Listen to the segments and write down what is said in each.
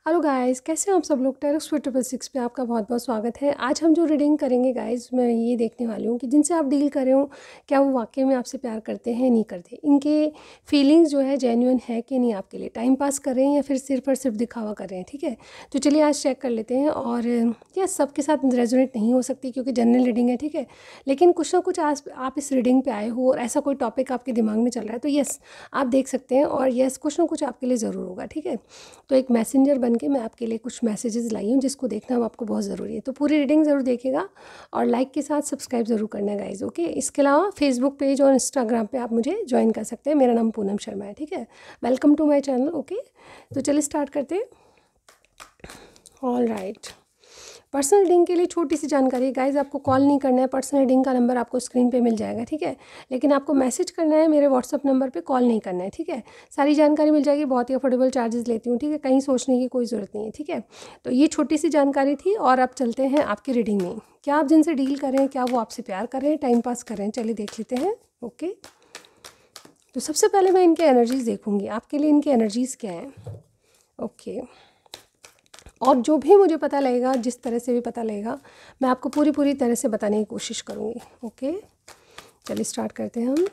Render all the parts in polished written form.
Hello guys, कैसे हैं आप सब लोग। टेरेक्स 666 पे आपका बहुत बहुत स्वागत है। आज हम जो रीडिंग करेंगे गाइस, मैं ये देखने वाली हूँ कि जिनसे आप डील कर रहे हो क्या वो वाकई में आपसे प्यार करते हैं नहीं करते, इनके फीलिंग्स जो है जेन्युइन है कि नहीं, आपके लिए टाइम पास कर रहे हैं या फिर सिर्फ और सिर्फ दिखावा कर रहे हैं। ठीक है, तो चलिए आज चेक कर लेते हैं। और यस, सबके साथ रेजोनेट नहीं हो सकती क्योंकि जनरल रीडिंग है। ठीक है, लेकिन कुछ ना कुछ आज आप इस रीडिंग पे आए हो और ऐसा कोई टॉपिक आपके दिमाग में चल रहा है तो यस, आप देख सकते हैं। और यस, कुछ ना कुछ आपके लिए ज़रूर होगा। ठीक है, तो एक मैसेंजर बन के मैं आपके लिए कुछ मैसेजेस लाई हूँ जिसको देखना आपको बहुत ज़रूरी है। तो पूरी रीडिंग ज़रूर देखिएगा और लाइक के साथ सब्सक्राइब ज़रूर करना है गाइज। ओके, इसके अलावा फेसबुक पेज और इंस्टाग्राम पे आप मुझे ज्वाइन कर सकते हैं। मेरा नाम पूनम शर्मा है। ठीक है, welcome to my channel. Okay, तो चलिए स्टार्ट करते हैं। ऑल राइट, पर्सनल रीडिंग के लिए छोटी सी जानकारी गाइज, आपको कॉल नहीं करना है। पर्सनल रीडिंग का नंबर आपको स्क्रीन पे मिल जाएगा। ठीक है, लेकिन आपको मैसेज करना है मेरे व्हाट्सअप नंबर पे, कॉल नहीं करना है। ठीक है, सारी जानकारी मिल जाएगी, बहुत ही अफोर्डेबल चार्जेस लेती हूँ। ठीक है, कहीं सोचने की कोई ज़रूरत नहीं है। ठीक है, तो ये छोटी सी जानकारी थी और अब चलते हैं आपकी रीडिंग में। क्या आप जिनसे डील कर रहे हैं, क्या वो आपसे प्यार कर रहे हैं, टाइम पास कर रहे हैं, चलिए देख लेते हैं। ओके, तो सबसे पहले मैं इनके एनर्जीज़ देखूँगी, आपके लिए इनकी एनर्जीज़ क्या हैं। ओके, और जो भी मुझे पता लगेगा, जिस तरह से भी पता लगेगा, मैं आपको पूरी तरह से बताने की कोशिश करूँगी। ओके, चलिए स्टार्ट करते हैं हम।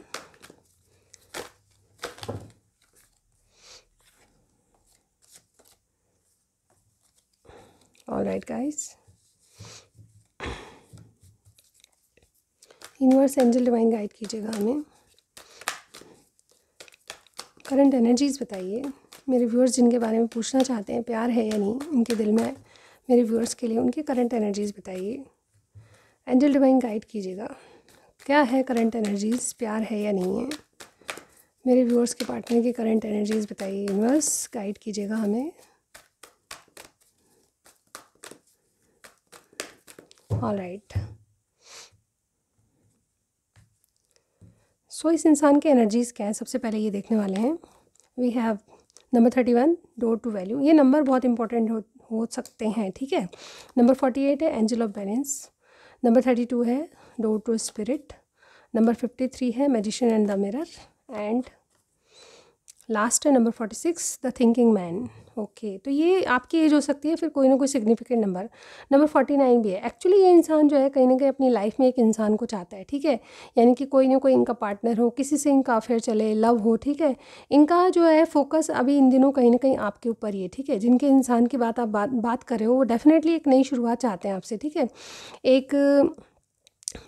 All right guys, universe angel divine guide कीजिएगा हमें। करंट एनर्जीज़ बताइए मेरे व्यूअर्स जिनके बारे में पूछना चाहते हैं, प्यार है या नहीं इनके दिल में। मेरे व्यूअर्स के लिए उनकी करंट एनर्जीज़ बताइए। एंजल डिवाइन गाइड कीजिएगा, क्या है करंट एनर्जीज़, प्यार है या नहीं है। मेरे व्यूअर्स के पार्टनर की करंट एनर्जीज़ बताइए। यूनिवर्स गाइड कीजिएगा हमें। ऑल राइट, सो इस इंसान के एनर्जीज़ क्या है, सबसे पहले ये देखने वाले हैं। We have number 31, door to value. ये नंबर बहुत इंपॉर्टेंट हो सकते हैं। ठीक है, नंबर 48 है एंजल ऑफ बैलेंस। नंबर 32 है डोर टू स्पिरिट। नंबर 53 है magician and the mirror. And last है number 46, the thinking man. Okay, तो ये आपकी एज हो सकती है, फिर कोई ना कोई सिग्निफिकेंट नंबर। नंबर 49 भी है। एक्चुअली ये इंसान जो है कहीं ना कहीं अपनी लाइफ में एक इंसान को चाहता है। ठीक है, यानी कि कोई ना कोई इनका पार्टनर हो, किसी से इनका अफेयर चले, लव हो। ठीक है, इनका जो है फोकस अभी इन दिनों कहीं ना कहीं आपके ऊपर ही है। ठीक है, जिनके इंसान की बात आप बात कर रहे हो वो डेफिनेटली एक नई शुरुआत चाहते हैं आपसे। ठीक है,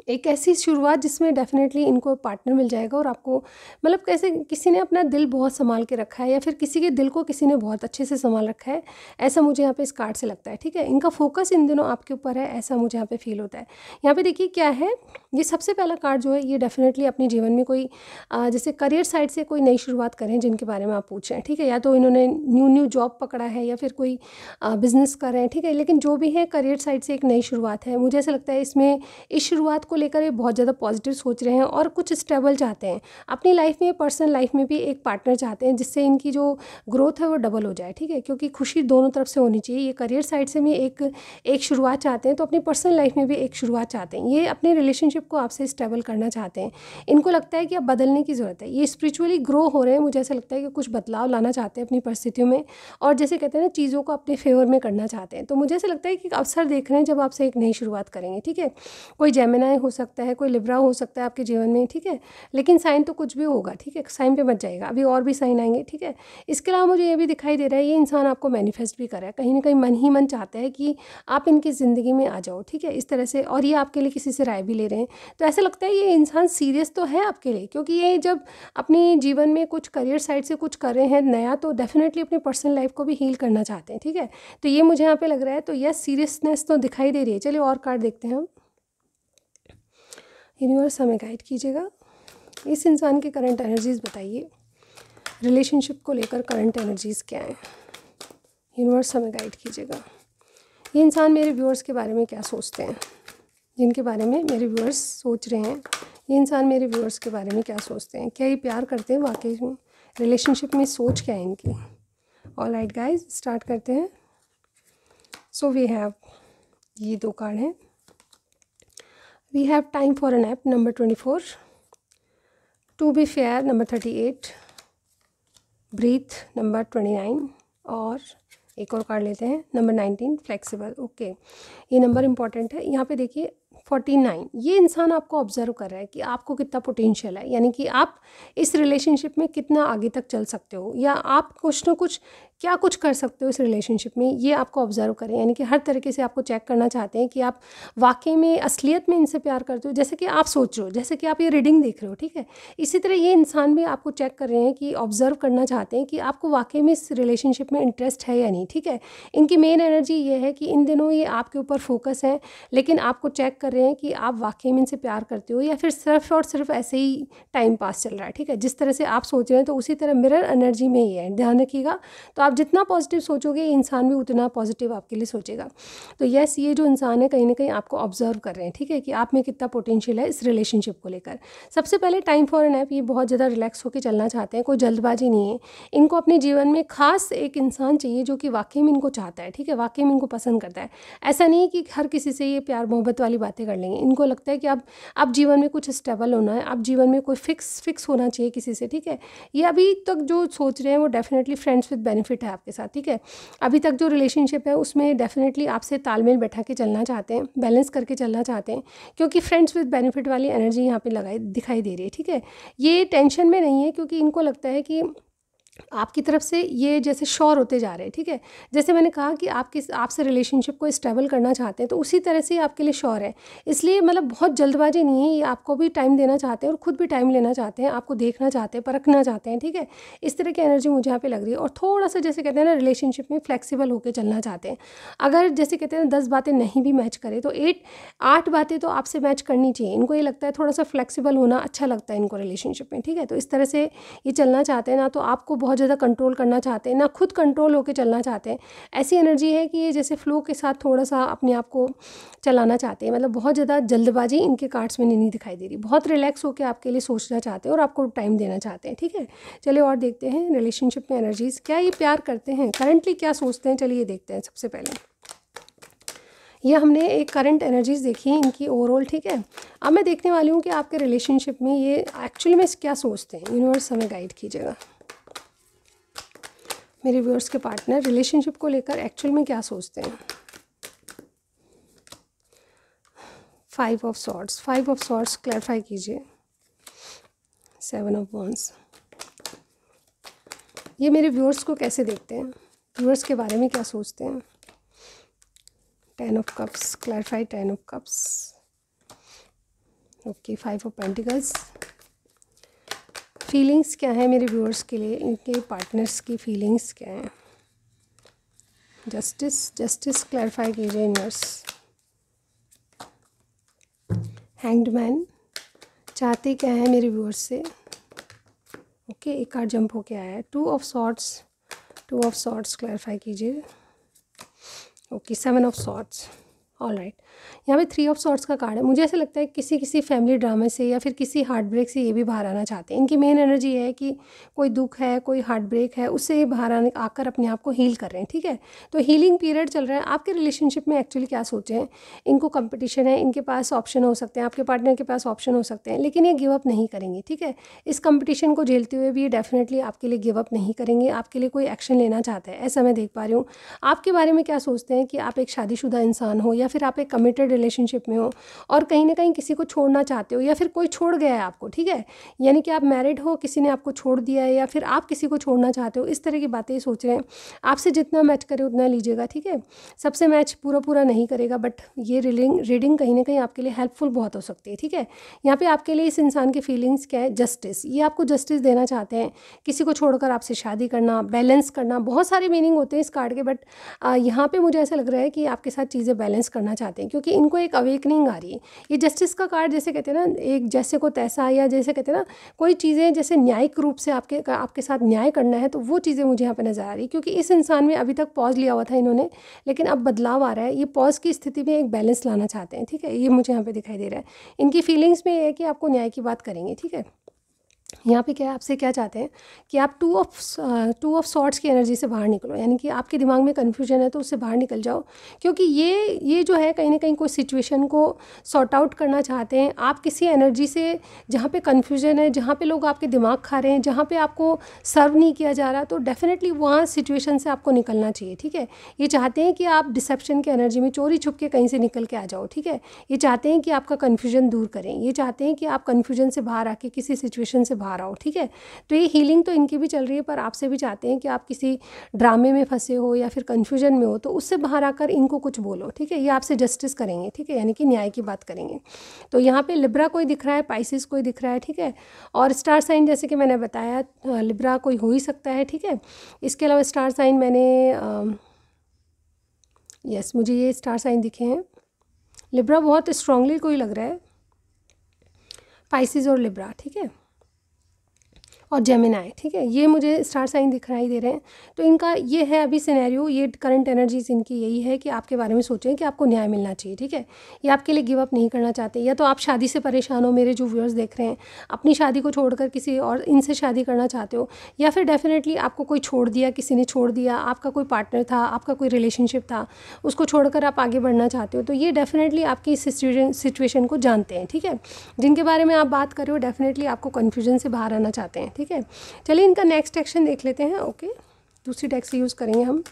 एक ऐसी शुरुआत जिसमें डेफिनेटली इनको पार्टनर मिल जाएगा और आपको मतलब कैसे किसी ने अपना दिल बहुत संभाल के रखा है या फिर किसी के दिल को किसी ने बहुत अच्छे से संभाल रखा है, ऐसा मुझे यहाँ पे इस कार्ड से लगता है। ठीक है, इनका फोकस इन दिनों आपके ऊपर है, ऐसा मुझे यहाँ पे फील होता है। यहाँ पे देखिए क्या है, ये सबसे पहला कार्ड जो है ये डेफिनेटली अपने जीवन में कोई जैसे करियर साइड से कोई नई शुरुआत करें जिनके बारे में आप पूछ रहे हैं। ठीक है, या तो इन्होंने न्यू जॉब पकड़ा है या फिर कोई बिजनेस कर रहे हैं। ठीक है, लेकिन जो भी है करियर साइड से एक नई शुरुआत है। मुझे ऐसा लगता है इसमें इस शुरुआत को लेकर ये बहुत ज़्यादा पॉजिटिव सोच रहे हैं और कुछ स्टेबल चाहते हैं अपनी लाइफ में, पर्सनल लाइफ में भी एक पार्टनर चाहते हैं जिससे इनकी जो ग्रोथ है वो डबल हो जाए। ठीक है, क्योंकि खुशी दोनों तरफ से होनी चाहिए। ये करियर साइड से भी एक शुरुआत चाहते हैं तो अपनी पर्सनल लाइफ में भी एक शुरुआत चाहते हैं। ये अपने रिलेशनशिप को आपसे स्टेबल करना चाहते हैं। इनको लगता है कि अब बदलने की ज़रूरत है। ये स्पिरिचुअली ग्रो हो रहे हैं। मुझे ऐसा लगता है कि कुछ बदलाव लाना चाहते हैं अपनी परिस्थितियों में और जैसे कहते हैं ना, चीज़ों को अपने फेवर में करना चाहते हैं। तो मुझे ऐसा लगता है कि अवसर देख रहे हैं जब आपसे एक नई शुरुआत करेंगे। ठीक है, कोई जेमिनाई हो सकता है, कोई लिब्रा हो सकता है आपके जीवन में। ठीक है, लेकिन साइन तो कुछ भी होगा। ठीक है, साइन पे मत जाएगा, अभी और भी साइन आएंगे। ठीक है, इसके अलावा मुझे ये भी दिखाई दे रहा है ये इंसान आपको मैनिफेस्ट भी कर रहा है, कहीं ना कहीं मन ही मन चाहता है कि आप इनकी ज़िंदगी में आ जाओ। ठीक है, इस तरह से, और ये आपके लिए किसी से राय भी ले रहे हैं। तो ऐसा लगता है ये इंसान सीरियस तो है आपके लिए, क्योंकि ये जब अपनी जीवन में कुछ करियर साइड से कुछ कर रहे हैं नया तो डेफिनेटली अपनी पर्सनल लाइफ को भी हील करना चाहते हैं। ठीक है, तो ये मुझे यहाँ पे लग रहा है। तो यस, सीरियसनेस तो दिखाई दे रही है। चलिए और कार्ड देखते हैं हम। यूनिवर्स हमें गाइड कीजिएगा, इस इंसान की करंट एनर्जीज़ बताइए। रिलेशनशिप को लेकर करंट एनर्जीज़ क्या है, यूनिवर्स हमें गाइड कीजिएगा। ये इंसान मेरे व्यूअर्स के बारे में क्या सोचते हैं, जिनके बारे में मेरे व्यूअर्स सोच रहे हैं, ये इंसान मेरे व्यूअर्स के बारे में क्या सोचते हैं, क्या ये प्यार करते हैं वाकई में, रिलेशनशिप में सोच क्या है इनकी। ऑल राइट गाइज, स्टार्ट करते हैं। सो वी हैव ये दो कार्ड हैं। We have time for an app number 24, to be fair number 38, breath number 29 और एक और कार्ड लेते हैं, नंबर 19 फ्लेक्सिबल। ओके, ये नंबर इंपॉर्टेंट है। यहाँ पे देखिए 49, ये इंसान आपको ऑब्जर्व कर रहा है कि आपको कितना पोटेंशियल है, यानी कि आप इस रिलेशनशिप में कितना आगे तक चल सकते हो, या आप कुछ ना कुछ क्या कुछ कर सकते हो इस रिलेशनशिप में, ये आपको ऑब्जर्व करें। यानी कि हर तरीके से आपको चेक करना चाहते हैं कि आप वाकई में असलियत में इनसे प्यार करते हो, जैसे कि आप सोच रहे हो, जैसे कि आप ये रीडिंग देख रहे हो, ठीक है। इसी तरह ये इंसान भी आपको चेक कर रहे हैं कि ऑब्जर्व करना चाहते हैं कि आपको वाकई में इस रिलेशनशिप में इंटरेस्ट है या नहीं, ठीक है। इनकी मेन एनर्जी ये है कि इन दिनों ये आपके ऊपर फोकस है, लेकिन आपको चेक कर रहे हैं कि आप वाकई में इनसे प्यार करते हो, या फिर सिर्फ और सिर्फ ऐसे ही टाइम पास चल रहा है, ठीक है। जिस तरह से आप सोच रहे हैं तो उसी तरह मिरर एनर्जी में ही है, ध्यान रखिएगा। तो आप जितना पॉजिटिव सोचोगे, इंसान भी उतना पॉजिटिव आपके लिए सोचेगा। तो यस, ये जो इंसान है कहीं ना कहीं आपको ऑब्जर्व कर रहे हैं, ठीक है, कि आप में कितना पोटेंशियल है इस रिलेशनशिप को लेकर। सबसे पहले टाइम फॉर एन ऐप, ये बहुत ज़्यादा रिलैक्स होकर चलना चाहते हैं, कोई जल्दबाजी नहीं है। इनको अपने जीवन में खास एक इंसान चाहिए जो कि वाकई में इनको चाहता है, ठीक है, वाकई में इनको पसंद करता है। ऐसा नहीं है कि हर किसी से ये प्यार मोहब्बत वाली बातें कर लेंगे। इनको लगता है कि अब जीवन में कुछ स्टेबल होना है, अब जीवन में कोई फिक्स होना चाहिए किसी से, ठीक है। ये अभी तक जो सोच रहे हैं वो डेफिनेटली फ्रेंड्स विद बेनिफिट है आपके साथ, ठीक है। अभी तक जो रिलेशनशिप है उसमें डेफिनेटली आपसे तालमेल बैठा के चलना चाहते हैं, बैलेंस करके चलना चाहते हैं, क्योंकि फ्रेंड्स विद बेनिफिट वाली एनर्जी यहाँ पे दिखाई दे रही है, ठीक है। ये टेंशन में नहीं है, क्योंकि इनको लगता है कि आपकी तरफ से ये जैसे श्योर होते जा रहे हैं, ठीक है। जैसे मैंने कहा कि आपसे रिलेशनशिप को स्टेबल करना चाहते हैं, तो उसी तरह से आपके लिए श्योर है। इसलिए मतलब बहुत जल्दबाजी नहीं है, ये आपको भी टाइम देना चाहते हैं और ख़ुद भी टाइम लेना चाहते हैं, आपको देखना चाहते हैं, परखना चाहते हैं, ठीक है। इस तरह की एनर्जी मुझे यहाँ पे लग रही है। और थोड़ा सा जैसे कहते हैं ना, रिलेशनशिप में फ्लेक्सिबल होकर चलना चाहते हैं। अगर जैसे कहते हैं 10 बातें नहीं भी मैच करें तो 8 बातें तो आपसे मैच करनी चाहिए। इनको ये लगता है थोड़ा सा फ्लेक्सिबल होना अच्छा लगता है इनको रिलेशनशिप में, ठीक है। तो इस तरह से ये चलना चाहते हैं, ना तो आपको बहुत ज़्यादा कंट्रोल करना चाहते हैं, ना खुद कंट्रोल होकर चलना चाहते हैं। ऐसी एनर्जी है कि ये जैसे फ्लो के साथ थोड़ा सा अपने आप को चलाना चाहते हैं। मतलब बहुत ज़्यादा जल्दबाजी इनके कार्ड्स में नहीं दिखाई दे रही। बहुत रिलैक्स होकर आपके लिए सोचना चाहते हैं और आपको टाइम देना चाहते हैं, ठीक है। चलिए और देखते हैं रिलेशनशिप में एनर्जीज़, क्या ये प्यार करते हैं, करंटली क्या सोचते हैं। चलिए देखते हैं। सबसे पहले ये हमने एक करंट एनर्जीज़ देखी हैं इनकी ओवरऑल, ठीक है। अब मैं देखने वाली हूँ कि आपके रिलेशनशिप में ये एक्चुअली में क्या सोचते हैं। यूनिवर्स हमें गाइड कीजिएगा। मेरे व्यूअर्स के पार्टनर रिलेशनशिप को लेकर एक्चुअल में क्या सोचते हैं। 5 ऑफ सॉर्ड्स क्लैरिफाई कीजिए। 7 ऑफ वॉन्ड्स, ये मेरे व्यूअर्स को कैसे देखते हैं, व्यूअर्स के बारे में क्या सोचते हैं। 10 of cups, clarify 10 of cups. Okay, 5 of pentacles, feelings क्या है मेरे व्यूअर्स के लिए, इनके पार्टनर्स की फीलिंग्स क्या हैं। जस्टिस क्लैरिफाई कीजिए यूनिवर्स। हैंग्ड मैन, चाहते क्या है मेरे व्यूअर्स से। ओके, एक कार्ड जंप होके आया है। 2 ऑफ सॉर्ड्स क्लैरिफाई कीजिए। Okay, 7 of swords, all right. यहाँ पे 3 ऑफ सॉर्ड्स का कार्ड है। मुझे ऐसा लगता है किसी फैमिली ड्रामे से या फिर किसी हार्ट ब्रेक से ये भी बाहर आना चाहते हैं। इनकी मेन एनर्जी है कि कोई दुख है, कोई हार्ट ब्रेक है, उससे ये बाहर आकर अपने आप को हील कर रहे हैं, ठीक है। तो हीलिंग पीरियड चल रहा है। आपके रिलेशनशिप में एक्चुअली क्या सोचे हैं, इनको कंपटीशन है, इनके पास ऑप्शन हो सकते हैं, आपके पार्टनर के पास ऑप्शन हो सकते हैं, लेकिन ये गिव अप नहीं करेंगे, ठीक है। इस कंपटीशन को झेलते हुए भी ये डेफिनेटली आपके लिए गिव अप नहीं करेंगे, आपके लिए कोई एक्शन लेना चाहता है, ऐसा मैं देख पा रही हूँ। आपके बारे में क्या सोचते हैं कि आप एक शादीशुदा इंसान हो या फिर आप एक कमिटेड रिलेशनशिप में हो और कहीं ना कहीं किसी को छोड़ना चाहते हो, या फिर कोई छोड़ गया है आपको, ठीक है। यानी कि आप मैरिड हो, किसी ने आपको छोड़ दिया है, या फिर आप किसी को छोड़ना चाहते हो, इस तरह की बातें सोच रहे हैं। आपसे जितना मैच करे उतना लीजिएगा, ठीक है। सबसे मैच पूरा नहीं करेगा, बट ये रीडिंग कहीं ना कहीं आपके लिए हेल्पफुल बहुत हो सकती है, ठीक है। यहाँ पे आपके लिए इस इंसान की फीलिंग्स क्या है, जस्टिस, ये आपको जस्टिस देना चाहते हैं। किसी को छोड़कर आपसे शादी करना, बैलेंस करना, बहुत सारे मीनिंग होते हैं इस कार्ड के, बट यहाँ पे मुझे ऐसा लग रहा है कि आपके साथ चीज़ें बैलेंस करना चाहते हैं, क्योंकि इनको एक अवेकनिंग आ रही है। ये जस्टिस का कार्ड जैसे कहते हैं ना, एक जैसे को तैसा, या जैसे कहते हैं ना, कोई चीज़ें जैसे न्यायिक रूप से आपके साथ न्याय करना है, तो वो चीज़ें मुझे यहाँ पे नज़र आ रही है। क्योंकि इस इंसान में अभी तक पॉज लिया हुआ था इन्होंने, लेकिन अब बदलाव आ रहा है। ये पॉज की स्थिति में एक बैलेंस लाना चाहते हैं, ठीक है। ये मुझे यहाँ पे दिखाई दे रहा है। इनकी फीलिंग्स में ये है कि आपको न्याय की बात करेंगे, ठीक है। यहाँ पे क्या है, आपसे क्या चाहते हैं कि आप टू ऑफ सॉर्ट्स की एनर्जी से बाहर निकलो, यानी कि आपके दिमाग में कन्फ्यूजन है तो उससे बाहर निकल जाओ, क्योंकि ये जो है कहीं ना कहीं कोई सिचुएशन को सॉर्ट आउट करना चाहते हैं आप किसी एनर्जी से, जहाँ पे कन्फ्यूजन है, जहाँ पे लोग आपके दिमाग खा रहे हैं, जहाँ पे आपको सर्व नहीं किया जा रहा, तो डेफिनेटली वहाँ सिचुएशन से आपको निकलना चाहिए, ठीक है। ये चाहते हैं कि आप डिसेप्शन के एनर्जी में चोरी छुप के कहीं से निकल के आ जाओ, ठीक है। ये चाहते हैं कि आपका कन्फ्यूजन दूर करें, ये चाहते हैं कि आप कन्फ्यूजन से बाहर आके किसी सिचुएशन से बाहर आओ, ठीक है। तो ये हीलिंग तो इनकी भी चल रही है, पर आपसे भी चाहते हैं कि आप किसी ड्रामे में फंसे हो या फिर कन्फ्यूजन में हो तो उससे बाहर आकर इनको कुछ बोलो, ठीक है। ये आपसे जस्टिस करेंगे, ठीक है, यानी कि न्याय की बात करेंगे। तो यहाँ पे लिब्रा कोई दिख रहा है, पाइसिस कोई दिख रहा है, ठीक है। और स्टार साइन जैसे कि मैंने बताया लिब्रा कोई हो ही सकता है, ठीक है। इसके अलावा स्टार साइन मैंने यस मुझे ये स्टार साइन दिखे हैं। लिब्रा बहुत स्ट्रांगली कोई लग रहा है, पाइसिस और लिब्रा, ठीक है, और जेमिनाई, ठीक है, ये मुझे स्टार साइन दिखाई दे रहे हैं। तो इनका ये है अभी सिनेरियो, ये करंट एनर्जीज इनकी यही है कि आपके बारे में सोचें कि आपको न्याय मिलना चाहिए, ठीक है। ये आपके लिए गिव अप नहीं करना चाहते, या तो आप शादी से परेशान हो, मेरे जो व्यूअर्स देख रहे हैं, अपनी शादी को छोड़कर किसी और इनसे शादी करना चाहते हो, या फिर डेफिनेटली आपको कोई छोड़ दिया, किसी ने छोड़ दिया, आपका कोई पार्टनर था, आपका कोई रिलेशनशिप था, उसको छोड़कर आप आगे बढ़ना चाहते हो, तो ये डेफिनेटली आपकी इस सिचुएशन को जानते हैं, ठीक है। जिनके बारे में आप बात कर रहे हो डेफिनेटली आपको कन्फ्यूजन से बाहर आना चाहते हैं, ठीक है। चलिए इनका नेक्स्ट एक्शन देख लेते हैं। ओके, दूसरी डेक से यूज़ करेंगे हम।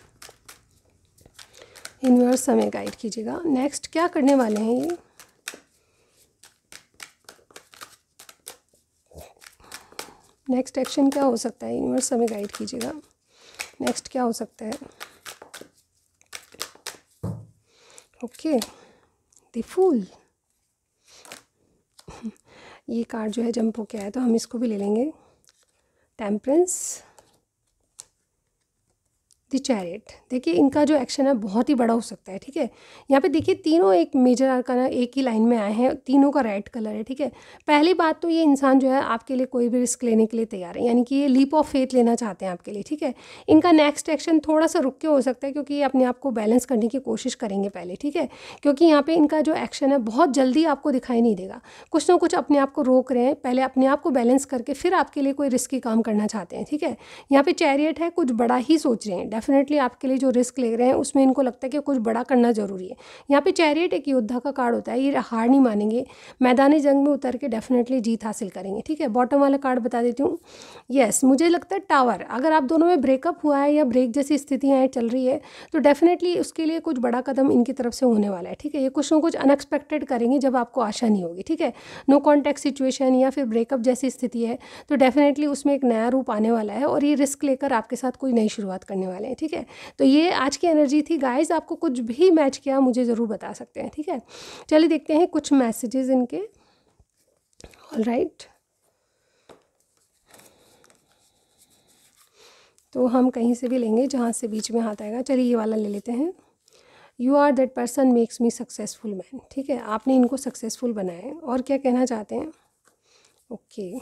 यूनिवर्स हमें गाइड कीजिएगा, नेक्स्ट क्या करने वाले हैं ये। नेक्स्ट एक्शन क्या हो सकता है, यूनिवर्स हमें गाइड कीजिएगा, नेक्स्ट क्या हो सकता है। ओके, द फूल ये कार्ड जो है जंप होके आया, तो हम इसको भी ले लेंगे। टेम्परेंस, द चैरियट, देखिए इनका जो एक्शन है बहुत ही बड़ा हो सकता है, ठीक है। यहाँ पे देखिए तीनों एक मेजर आर्काना एक ही लाइन में आए हैं, तीनों का रेड कलर है, ठीक है। पहली बात तो ये इंसान जो है आपके लिए कोई भी रिस्क लेने के लिए तैयार है, यानी कि ये लीप ऑफ फेथ लेना चाहते हैं आपके लिए, ठीक है। इनका नेक्स्ट एक्शन थोड़ा सा रुक के हो सकता है, क्योंकि ये अपने आप को बैलेंस करने की कोशिश करेंगे पहले, ठीक है। क्योंकि यहाँ पर इनका जो एक्शन है बहुत जल्दी आपको दिखाई नहीं देगा, कुछ ना कुछ अपने आप को रोक रहे हैं, पहले अपने आप को बैलेंस करके फिर आपके लिए कोई रिस्की काम करना चाहते हैं, ठीक है। यहाँ पे चैरियट है, कुछ बड़ा ही सोच रहे हैं, डेफिनेटली आपके लिए जो रिस्क ले रहे हैं उसमें इनको लगता है कि कुछ बड़ा करना ज़रूरी है। यहाँ पे चैरियट एक योद्धा का कार्ड होता है, ये हार नहीं मानेंगे, मैदानी जंग में उतर के डेफिनेटली जीत हासिल करेंगे, ठीक है। बॉटम वाला कार्ड बता देती हूँ। यस, मुझे लगता है टावर, अगर आप दोनों में ब्रेकअप हुआ है या ब्रेक जैसी स्थितियाँ चल रही है तो डेफिनेटली उसके लिए कुछ बड़ा कदम इनकी तरफ से होने वाला है, ठीक है। ये कुछ ना कुछ अनएक्सपेक्टेड करेंगे जब आपको आशा नहीं होगी, ठीक है। नो कॉन्टैक्ट सिचुएशन या फिर ब्रेकअप जैसी स्थिति है तो डेफिनेटली उसमें एक नया रूप आने वाला है, और ये रिस्क लेकर आपके साथ कोई नई शुरुआत करने वाले हैं, ठीक है। तो ये आज की एनर्जी थी गाइस, आपको कुछ भी मैच किया मुझे ज़रूर बता सकते हैं, ठीक है। चलिए देखते हैं कुछ मैसेजेस इनके। ऑलराइट, तो हम कहीं से भी लेंगे जहाँ से बीच में हाथ आएगा। चलिए ये वाला ले लेते हैं। You are that person makes me successful man, ठीक है, आपने इनको सक्सेसफुल बनाया है। और क्या कहना चाहते हैं। ओके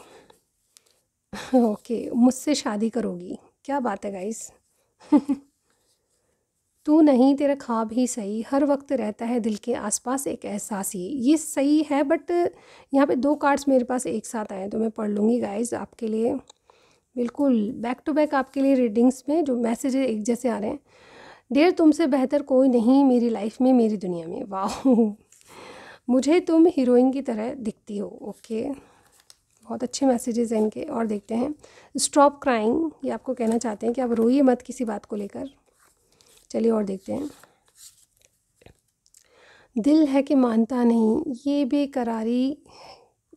ओके, मुझसे शादी करोगी, क्या बात है गाइस। तू नहीं तेरा ख्वाब ही सही, हर वक्त रहता है दिल के आसपास एक एहसास ही, ये सही है, बट यहाँ पे दो कार्ड्स मेरे पास एक साथ आए तो मैं पढ़ लूँगी गाइस आपके लिए, बिल्कुल बैक टू बैक आपके लिए रीडिंग्स में जो मैसेज एक जैसे आ रहे हैं। डियर, तुमसे बेहतर कोई नहीं मेरी लाइफ में, मेरी दुनिया में। वाह, मुझे तुम हीरोइन की तरह दिखती हो। ओके, बहुत अच्छे मैसेजेस हैं इनके। और देखते हैं। स्टॉप क्राइंग, ये आपको कहना चाहते हैं कि आप रोइए मत किसी बात को लेकर। चलिए और देखते हैं। दिल है कि मानता नहीं, ये बेकरारी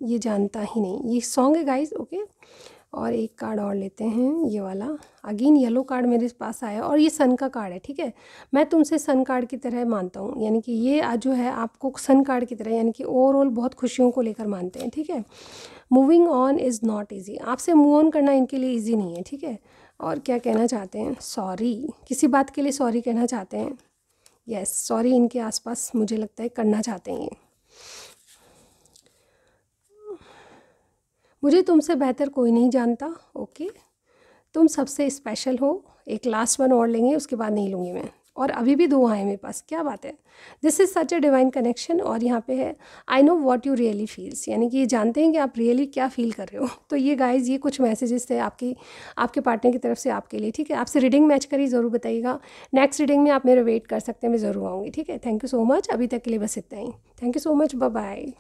ये जानता ही नहीं, ये सॉन्ग है गाइस। ओके, और एक कार्ड और लेते हैं, ये वाला। अगेन येलो कार्ड मेरे पास आया और ये सन का कार्ड है, ठीक है। मैं तुमसे सन कार्ड की तरह मानता हूँ, यानी कि ये आज जो है आपको सन कार्ड की तरह, यानी कि ओवरऑल बहुत खुशियों को लेकर मानते हैं, ठीक है। Moving on is not easy, आपसे मूव ऑन करना इनके लिए ईजी नहीं है, ठीक है। और क्या कहना चाहते हैं। सॉरी, किसी बात के लिए सॉरी कहना चाहते हैं। यस, सॉरी इनके आसपास मुझे लगता है करना चाहते हैं ये। मुझे तुमसे बेहतर कोई नहीं जानता। ओके, तुम सबसे स्पेशल हो। एक लास्ट वन और लेंगे, उसके बाद नहीं लूँगी मैं। और अभी भी 2 आए मेरे पास, क्या बात है। This is such a divine connection. और यहाँ पे है I know what you really feels, यानी कि ये जानते हैं कि आप रियली क्या फील कर रहे हो। तो ये गाइज, ये कुछ मैसेजेस थे आपके पार्टनर की तरफ से आपके लिए, ठीक है। आपसे रीडिंग मैच करी ज़रूर बताइएगा। नेक्स्ट रीडिंग में आप मेरा वेट कर सकते हैं, मैं ज़रूर आऊँगी, ठीक है। थैंक यू सो मच, अभी तक के लिए बस इतना ही। Thank you so much, bye bye.